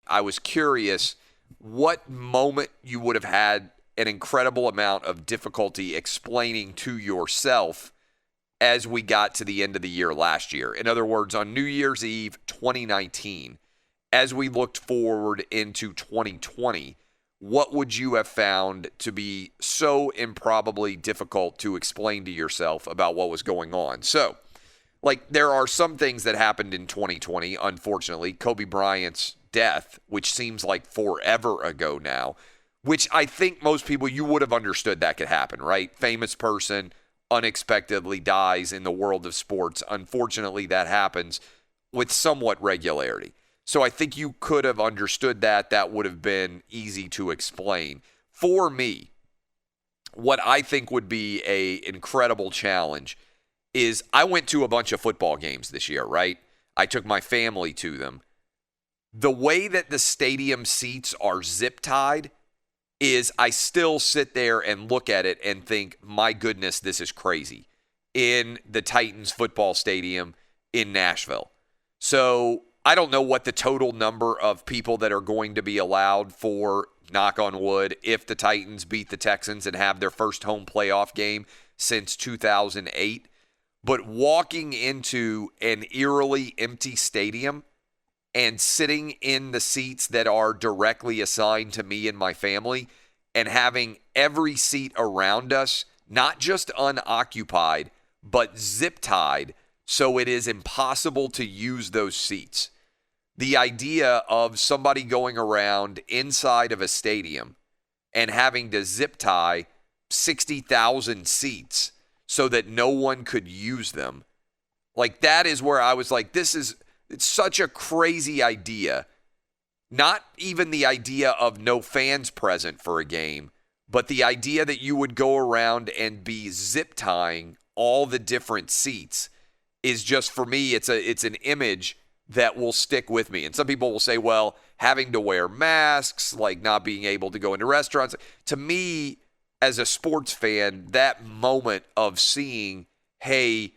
I was curious what moment you would have had an incredible amount of difficulty explaining to yourself as we got to the end of the year last year. In other words, on New Year's Eve 2019, as we looked forward into 2020, what would you have found to be so improbably difficult to explain to yourself about what was going on? So, like, there are some things that happened in 2020, unfortunately. Kobe Bryant's death, which seems like forever ago now, which I think most people, you would have understood that could happen, right? Famous person unexpectedly dies in the world of sports. Unfortunately, that happens with somewhat regularity. So I think you could have understood that. That would have been easy to explain. For me, what I think would be an incredible challenge is I went to a bunch of football games this year, right? I took my family to them. The way that the stadium seats are zip tied is I still sit there and look at it and think, my goodness, this is crazy, in the Titans football stadium in Nashville. So I don't know what the total number of people that are going to be allowed for, knock on wood, if the Titans beat the Texans and have their first home playoff game since 2008. But walking into an eerily empty stadium and sitting in the seats that are directly assigned to me and my family and having every seat around us not just unoccupied, but zip-tied so it is impossible to use those seats. The idea of somebody going around inside of a stadium and having to zip-tie 60,000 seats so that no one could use them, like, that is where I was like, it's such a crazy idea. Not even the idea of no fans present for a game, but the idea that you would go around and be zip tying all the different seats is just, for me, it's an image that will stick with me. And some people will say, well, having to wear masks, like not being able to go into restaurants. To me, as a sports fan, that moment of seeing, hey,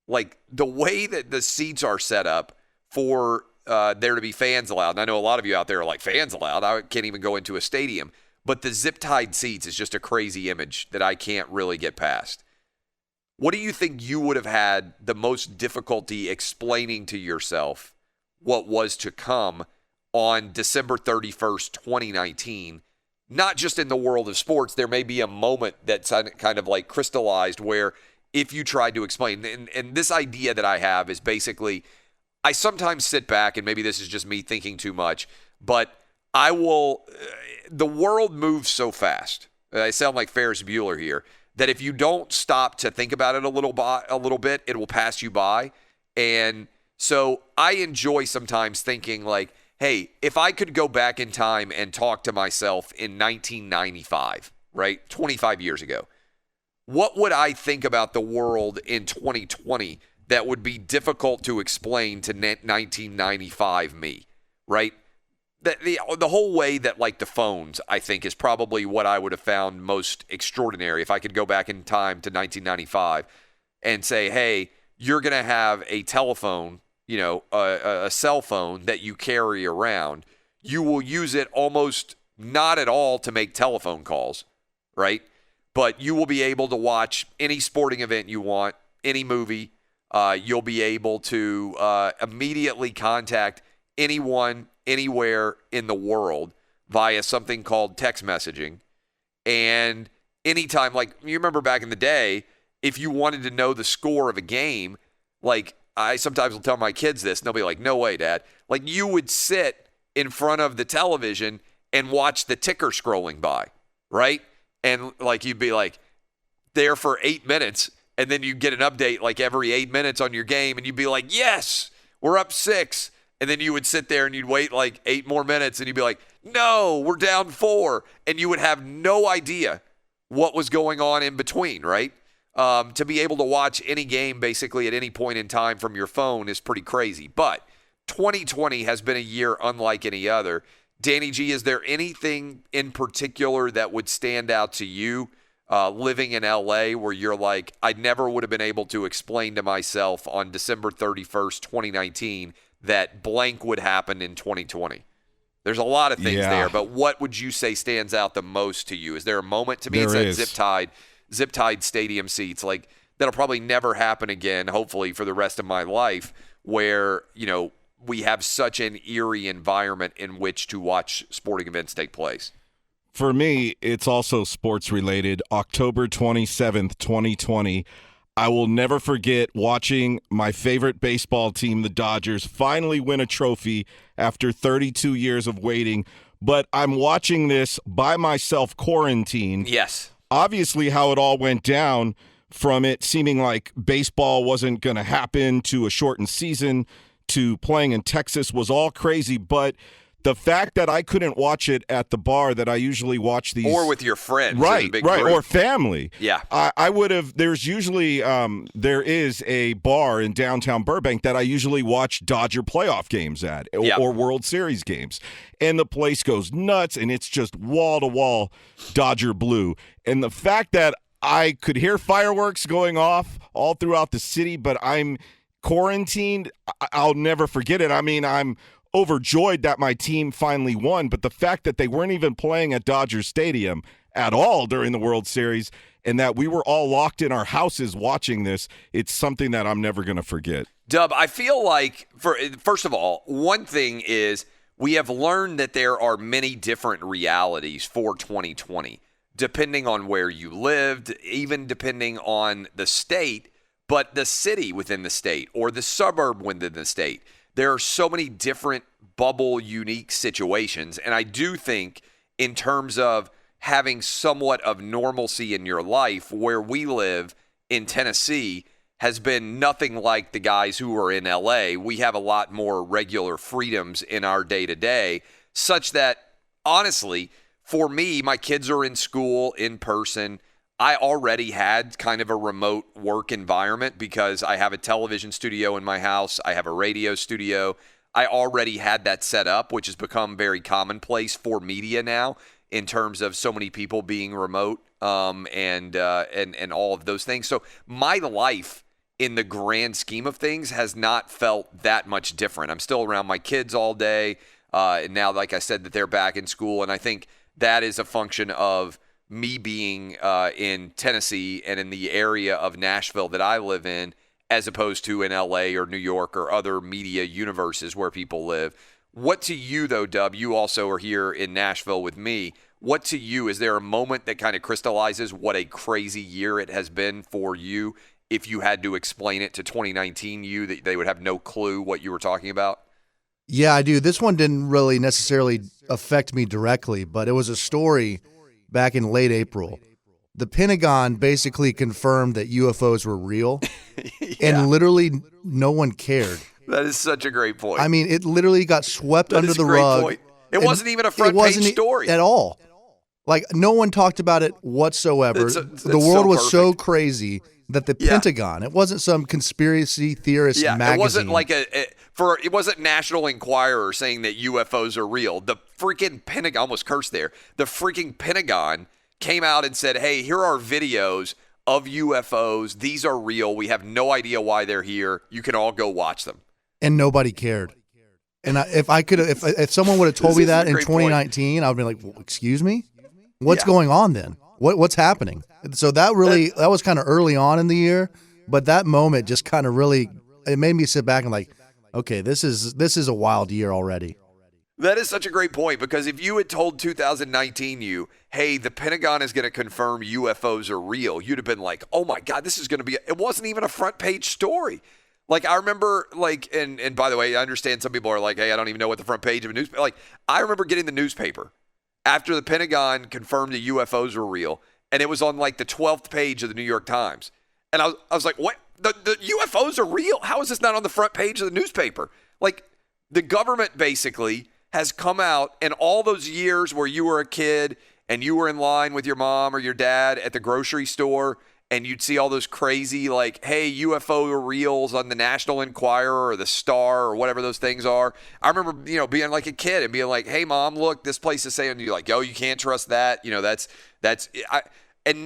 like, the way that the seats are set up for there to be fans allowed. And I know a lot of you out there are like, fans allowed? I can't even go into a stadium. But the zip-tied seats is just a crazy image that I can't really get past. What do you think you would have had the most difficulty explaining to yourself what was to come on December 31st, 2019? Not just in the world of sports. There may be a moment that's kind of like crystallized where if you tried to explain, and this idea that I have is basically, I sometimes sit back, and maybe this is just me thinking too much, but the world moves so fast. I sound like Ferris Bueller here, that if you don't stop to think about it a little bit, it will pass you by. And so I enjoy sometimes thinking like, hey, if I could go back in time and talk to myself in 1995, right, 25 years ago, what would I think about the world in 2020 that would be difficult to explain to 1995 me, right? The whole way that, like, the phones, I think, is probably what I would have found most extraordinary if I could go back in time to 1995 and say, hey, you're going to have a telephone, a cell phone that you carry around. You will use it almost not at all to make telephone calls, right? But you will be able to watch any sporting event you want, any movie. You'll be able to immediately contact anyone, anywhere in the world via something called text messaging. And anytime, like, you remember back in the day, if you wanted to know the score of a game, like, I sometimes will tell my kids this, and they'll be like, no way, Dad. Like, you would sit in front of the television and watch the ticker scrolling by, right? And, like, you'd be, like, there for 8 minutes, and then you get an update, like, every 8 minutes on your game, and you'd be like, yes, we're up 6. And then you would sit there and you'd wait like 8 more minutes and you'd be like, no, we're down 4. And you would have no idea what was going on in between, right? To be able to watch any game basically at any point in time from your phone is pretty crazy. But 2020 has been a year unlike any other. Danny G, is there anything in particular that would stand out to you living in LA where you're like, I never would have been able to explain to myself on December 31st, 2019, that blank would happen in 2020? There's a lot of things Yeah. there, but what would you say stands out the most to you? Is there a moment? To me, There it's is. that zip-tied stadium seats. Like, that'll probably never happen again, hopefully, for the rest of my life, where, we have such an eerie environment in which to watch sporting events take place. For me, it's also sports related. October 27th, 2020. I will never forget watching my favorite baseball team, the Dodgers, finally win a trophy after 32 years of waiting. But I'm watching this by myself, quarantined. Yes. Obviously, how it all went down, from it seeming like baseball wasn't going to happen to a shortened season to playing in Texas, was all crazy. But the fact that I couldn't watch it at the bar that I usually watch these, or with your friends, right, group. or family. Yeah, I would have. There's usually there is a bar in downtown Burbank that I usually watch Dodger playoff games at, or World Series games, and the place goes nuts, and it's just wall to wall Dodger blue. And the fact that I could hear fireworks going off all throughout the city, but I'm quarantined, I'll never forget it. I mean, I'm overjoyed that my team finally won, but the fact that they weren't even playing at Dodger Stadium at all during the World Series, and that we were all locked in our houses watching this, it's something that I'm never going to forget. Dub, I feel like, first of all, one thing is we have learned that there are many different realities for 2020, depending on where you lived, even depending on the state, but the city within the state or the suburb within the state. There are so many different bubble, unique situations. And I do think in terms of having somewhat of normalcy in your life, where we live in Tennessee has been nothing like the guys who are in LA. We have a lot more regular freedoms in our day-to-day, such that, honestly, for me, my kids are in school in person. I already had kind of a remote work environment because I have a television studio in my house. I have a radio studio. I already had that set up, which has become very commonplace for media now in terms of so many people being remote and all of those things. So my life in the grand scheme of things has not felt that much different. I'm still around my kids all day. And now, like I said, that they're back in school. And I think that is a function of me being in Tennessee and in the area of Nashville that I live in, as opposed to in LA or New York or other media universes where people live. What to you, though, Dub, you also are here in Nashville with me. What to you, is there a moment that kind of crystallizes what a crazy year it has been for you if you had to explain it to 2019 you, that they would have no clue what you were talking about? Yeah, I do. This one didn't really necessarily affect me directly, but it was a story back in late April. The Pentagon basically confirmed that UFOs were real, and literally no one cared. That is such a great point. I mean, it literally got swept under the rug. Point. It wasn't even a front page story at all. Like, no one talked about it whatsoever. The world was so crazy that the Pentagon, it wasn't some conspiracy theorist magazine. It wasn't like it wasn't National Enquirer saying that UFOs are real. The freaking Pentagon, I almost cursed there. The freaking Pentagon came out and said, hey, here are videos of UFOs. These are real. We have no idea why they're here. You can all go watch them. And nobody cared. And if someone would have told me that in 2019, I would be like, well, excuse me? What's going on then? What's happening? So that was kind of early on in the year, but that moment just kind of it made me sit back and like, okay, this is a wild year already. That is such a great point, because if you had told 2019 hey, the Pentagon is going to confirm UFOs are real, you'd have been like, oh my God, this is going to be, it wasn't even a front page story. Like, I remember, like, and by the way, I understand some people are like, hey, I don't even know what the front page of a newspaper, like, I remember getting the newspaper after the Pentagon confirmed the UFOs were real, and it was on like the 12th page of the New York Times. And I was like, what? The UFOs are real? How is this not on the front page of the newspaper? Like, the government basically has come out, and all those years where you were a kid and you were in line with your mom or your dad at the grocery store, and you'd see all those crazy, like, hey, UFO reels on the National Enquirer or the Star or whatever those things are. I remember, being like a kid and being like, hey, Mom, look, this place is saying, you're like, oh, you can't trust that. And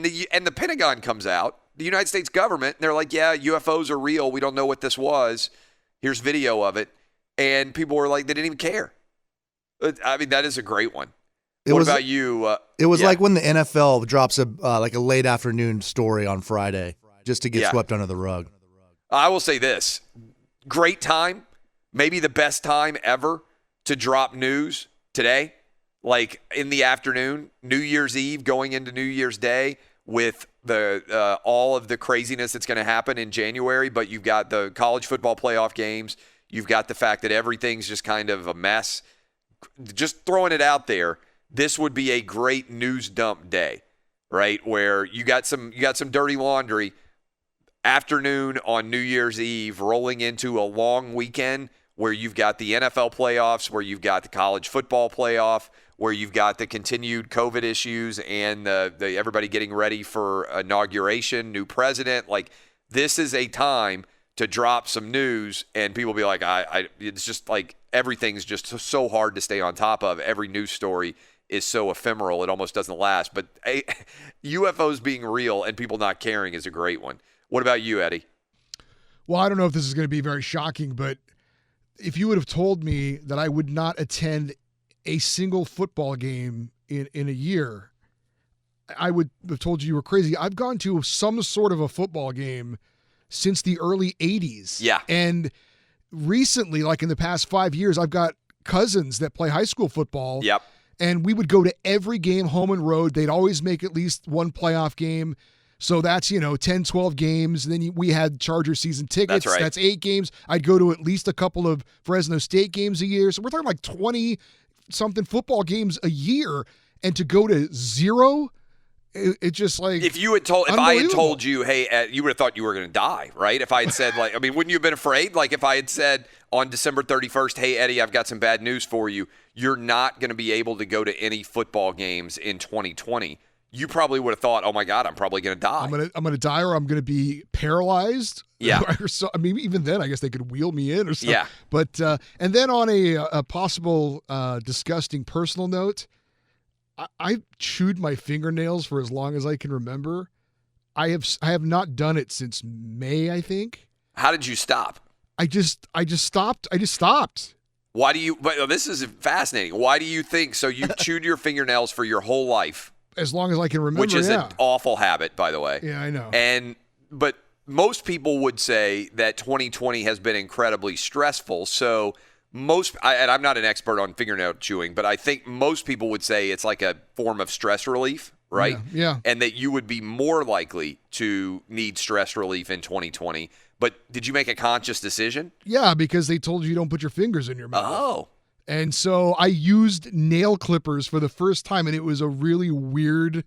the Pentagon comes out, the United States government, and they're like, yeah, UFOs are real. We don't know what this was. Here's video of it. And people were like, they didn't even care. I mean, that is a great one. It What was, about you? It was like when the NFL drops a late afternoon story on Friday just to get swept under the rug. I will say this. Great time, maybe the best time ever to drop news today, like in the afternoon, New Year's Eve going into New Year's Day with the all of the craziness that's going to happen in January, but you've got the college football playoff games. You've got the fact that everything's just kind of a mess. Just throwing it out there, this would be a great news dump day, right? Where you got some dirty laundry afternoon on New Year's Eve rolling into a long weekend where you've got the NFL playoffs, where you've got the college football playoff, where you've got the continued COVID issues and the everybody getting ready for inauguration, new president. Like, this is a time to drop some news and people be like, it's just like everything's just so hard to stay on top of. Every news story is so ephemeral, it almost doesn't last. But UFOs being real and people not caring is a great one. What about you, Eddie? Well, I don't know if this is going to be very shocking, but if you would have told me that I would not attend a single football game in a year, I would have told you were crazy. I've gone to some sort of a football game since the early 80s. Yeah. And recently, like in the past 5 years, I've got cousins that play high school football. Yep. And we would go to every game home and road. They'd always make at least one playoff game. So that's, 10, 12 games. And then we had Charger season tickets. That's right. That's 8 games. I'd go to at least a couple of Fresno State games a year. So we're talking like 20-something football games a year. And to go to zero, it just like, if I had told you, hey, you would have thought you were going to die, right? If I had said, like, I mean, wouldn't you have been afraid? Like, if I had said on December 31st, hey, Eddie, I've got some bad news for you. You're not going to be able to go to any football games in 2020. You probably would have thought, oh my God, I'm probably going to die. I'm going to die, or I'm going to be paralyzed. Yeah. Or so, I mean, even then, I guess they could wheel me in or something. Yeah. But and then on a possible disgusting personal note, I chewed my fingernails for as long as I can remember. I have not done it since May, I think. How did you stop? I just stopped. I just stopped. Why do you? But this is fascinating. Why do you think? So you chewed your fingernails for your whole life, as long as I can remember, which is an awful habit, by the way. Yeah, I know. But most people would say that 2020 has been incredibly stressful. So and I'm not an expert on fingernail chewing, but I think most people would say it's like a form of stress relief, right? Yeah. And that you would be more likely to need stress relief in 2020. But did you make a conscious decision? Yeah, because they told you don't put your fingers in your mouth. Oh. And so I used nail clippers for the first time, and it was a really weird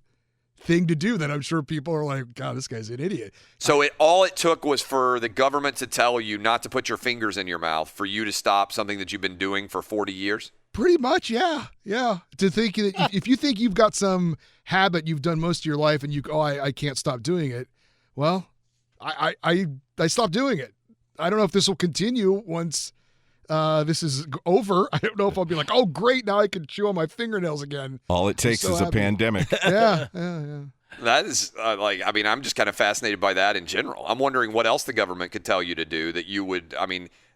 thing to do that I'm sure people are like, God, this guy's an idiot. So all it took was for the government to tell you not to put your fingers in your mouth for you to stop something that you've been doing for 40 years? Pretty much, yeah. Yeah. To think that if you think you've got some habit you've done most of your life and I can't stop doing it, well, I stopped doing it. I don't know if this will continue once this is over. I don't know if I'll be like, oh, great, now I can chew on my fingernails again. All it takes is a pandemic. Yeah. That is I'm just kind of fascinated by that in general. I'm wondering what else the government could tell you to do that you would,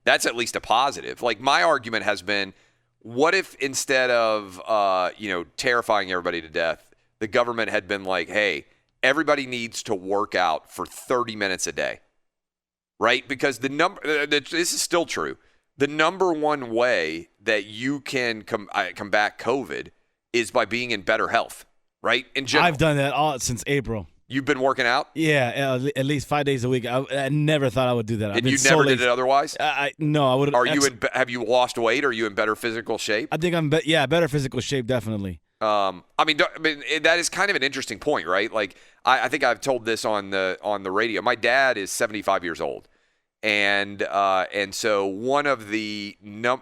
that's at least a positive. Like, my argument has been, what if instead of, terrifying everybody to death, the government had been like, hey, everybody needs to work out for 30 minutes a day, right? Because this is still true. The number one way that you can combat COVID is by being in better health, right? In general. I've done that since April. You've been working out? Yeah, at least 5 days a week. I never thought I would do that. And you never did it otherwise? No, I would. Have you lost weight? Are you in better physical shape? I think I'm better physical shape, definitely. That is kind of an interesting point, right? Like, I think I've told this on the radio. My dad is 75 years old. And so one of the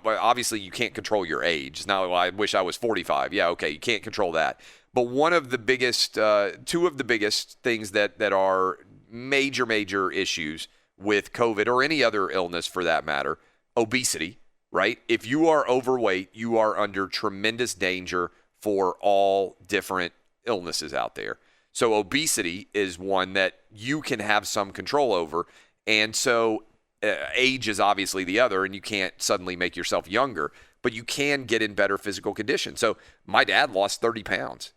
obviously you can't control your age. It's not like, I wish I was 45. Yeah, okay, you can't control that. But one of the biggest, two of the biggest things that are major issues with COVID or any other illness for that matter, obesity, right? If you are overweight, you are under tremendous danger for all different illnesses out there. So obesity is one that you can have some control over. And so age is obviously the other, and you can't suddenly make yourself younger. but you can get in better physical condition. So my dad lost 30 pounds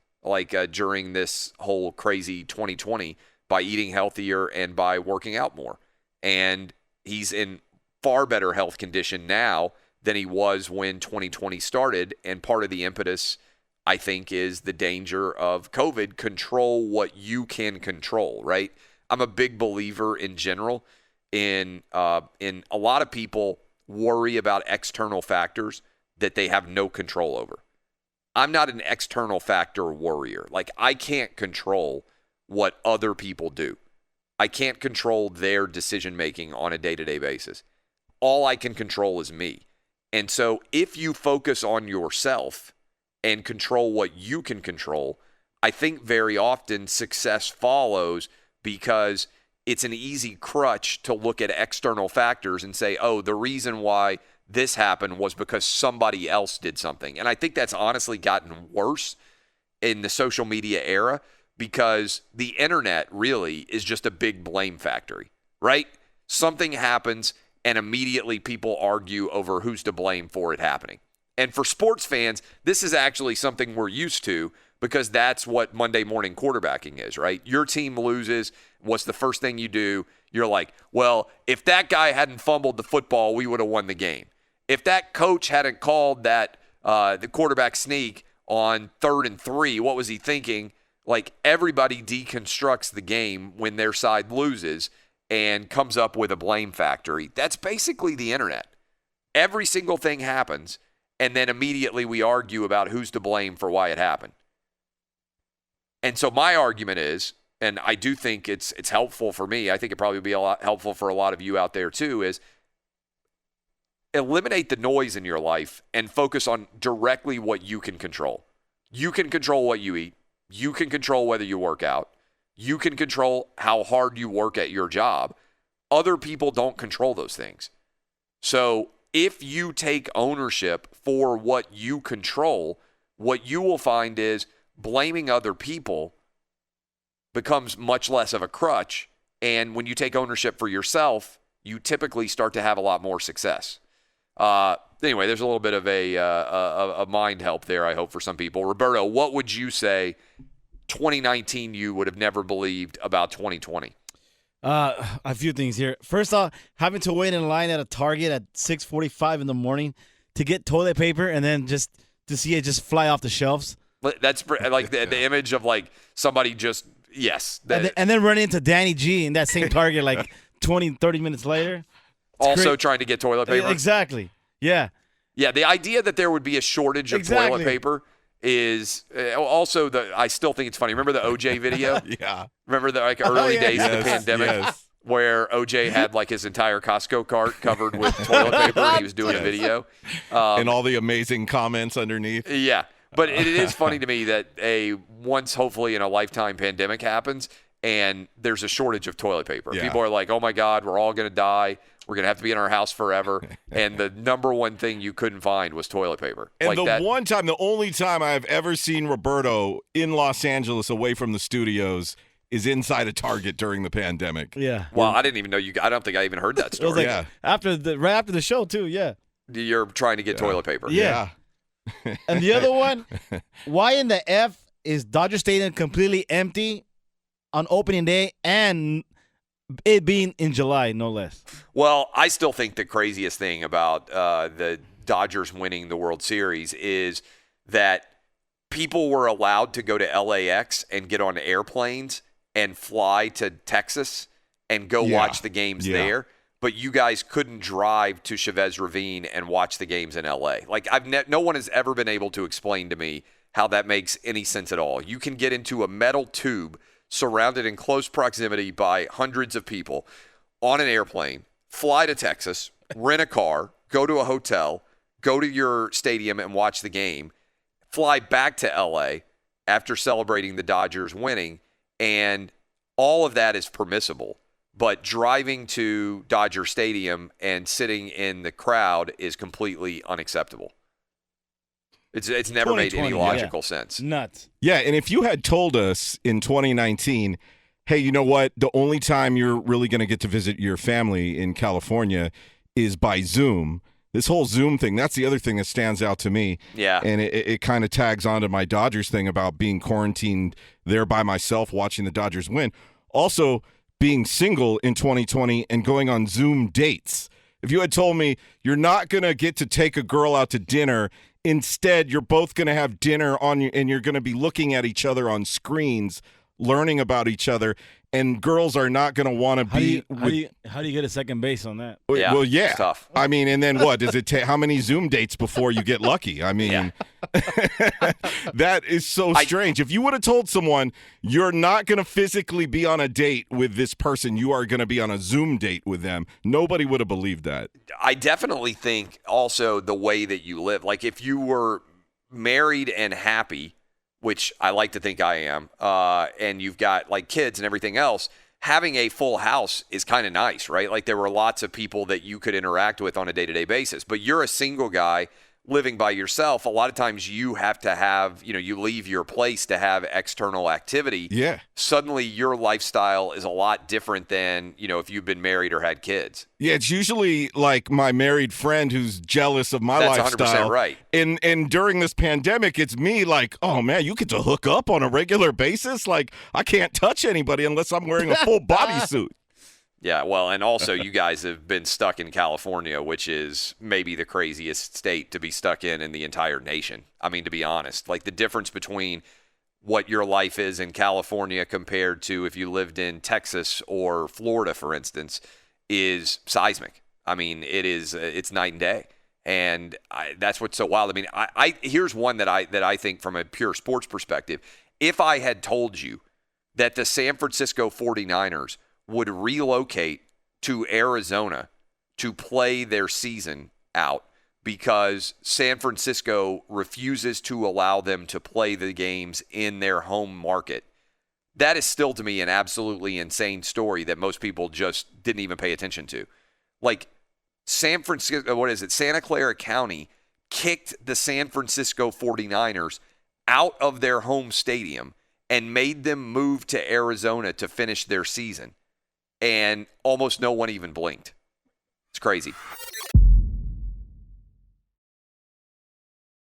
during this whole crazy 2020 by eating healthier and by working out more. And he's in far better health condition now than he was when 2020 started. And part of the impetus, I think, is the danger of COVID. Control what you can control, right? I'm a big believer in general in a lot of people worry about external factors that they have no control over. I'm not an external factor warrior. Like, I can't control what other people do. I can't control their decision making on a day-to-day basis. All I can control is me. And so if you focus on yourself and control what you can control, I think very often success follows, because it's an easy crutch to look at external factors and say, oh, the reason why this happened was because somebody else did something. And I think that's honestly gotten worse in the social media era, because the internet really is just a big blame factory, right? Something happens and immediately people argue over who's to blame for it happening. And for sports fans, this is actually something we're used to, because that's what Monday morning quarterbacking is, right? Your team loses. What's the first thing you do? You're like, well, if that guy hadn't fumbled the football, we would have won the game. If that coach hadn't called that the quarterback sneak on 3rd and 3, what was he thinking? Like, everybody deconstructs the game when their side loses and comes up with a blame factory. That's basically the internet. Every single thing happens, and then immediately we argue about who's to blame for why it happened. And so my argument is, and I do think it's helpful for me, I think it probably would be a lot helpful for a lot of you out there too, is eliminate the noise in your life and focus on directly what you can control. You can control what you eat. You can control whether you work out. You can control how hard you work at your job. Other people don't control those things. So if you take ownership for what you control, what you will find is blaming other people becomes much less of a crutch. And when you take ownership for yourself, you typically start to have a lot more success. Anyway, there's a little bit of a mind help there, I hope, for some people. Roberto, what would you say 2019 you would have never believed about 2020? A few things here. First off, having to wait in line at a Target at 6:45 in the morning to get toilet paper, and then just to see it just fly off the shelves. That's like the image of like somebody just, yes. And then running into Danny G in that same Target like 20, 30 minutes later. Also trying to get toilet paper. Exactly. Yeah. Yeah, the idea that there would be a shortage of toilet paper is also I still think it's funny. Remember the OJ video? Yeah. Remember the early days of the pandemic? Yes. Where OJ had like his entire Costco cart covered with toilet paper and he was doing a video. And all the amazing comments underneath. Yeah. But it is funny to me that once hopefully in a lifetime pandemic happens and there's a shortage of toilet paper. Yeah. People are like, oh my God, we're all going to die. We're going to have to be in our house forever. And the number one thing you couldn't find was toilet paper. And the only time I've ever seen Roberto in Los Angeles away from the studios is inside a Target during the pandemic. Yeah. Well, I didn't even know I don't think I even heard that story. It was like right after the show too, yeah. You're trying to get toilet paper. Yeah. And the other one, why in the F is Dodger Stadium completely empty on opening day and it being in July, no less? Well, I still think the craziest thing about the Dodgers winning the World Series is that people were allowed to go to LAX and get on airplanes and fly to Texas and go watch the games there. But you guys couldn't drive to Chavez Ravine and watch the games in LA. Like no one has ever been able to explain to me how that makes any sense at all. You can get into a metal tube surrounded in close proximity by hundreds of people on an airplane, fly to Texas, rent a car, go to a hotel, go to your stadium and watch the game, fly back to LA after celebrating the Dodgers winning, and all of that is permissible. But driving to Dodger Stadium and sitting in the crowd is completely unacceptable. It's never made any logical sense. Nuts. Yeah, and if you had told us in 2019, hey, you know what? The only time you're really going to get to visit your family in California is by Zoom, This whole Zoom thing, that's the other thing that stands out to me. Yeah. And it kind of tags onto my Dodgers thing about being quarantined there by myself watching the Dodgers win. Also, being single in 2020 and going on Zoom dates. If you had told me you're not going to get to take a girl out to dinner, instead you're both going to have dinner and you're going to be looking at each other on screens, learning about each other, and girls are not going to want to be. How do you get a second base on that? Yeah, well, yeah. It's tough. I mean, and then what does it take? How many Zoom dates before you get lucky? I mean, that is so strange. If you would have told someone you're not going to physically be on a date with this person, you are going to be on a Zoom date with them, nobody would have believed that. I definitely think also the way that you live. Like if you were married and happy, which I like to think I am, and you've got like kids and everything else, having a full house is kind of nice, right? Like there were lots of people that you could interact with on a day-to-day basis. But you're a single guy living by yourself. A lot of times you have to have, you leave your place to have external activity. Yeah. Suddenly your lifestyle is a lot different than, if you've been married or had kids. Yeah, it's usually like my married friend who's jealous of my lifestyle. That's 100% right. And during this pandemic, it's me like, oh, man, you get to hook up on a regular basis? Like, I can't touch anybody unless I'm wearing a full bodysuit. Yeah, well, and also you guys have been stuck in California, which is maybe the craziest state to be stuck in the entire nation. I mean, to be honest, like the difference between what your life is in California compared to if you lived in Texas or Florida, for instance, is seismic. I mean, it's night and day. And that's what's so wild. I mean, here's one that I think from a pure sports perspective. If I had told you that the San Francisco 49ers would relocate to Arizona to play their season out because San Francisco refuses to allow them to play the games in their home market, that is still to me an absolutely insane story that most people just didn't even pay attention to. Like San Francisco, Santa Clara County kicked the San Francisco 49ers out of their home stadium and made them move to Arizona to finish their season. And almost no one even blinked. It's crazy.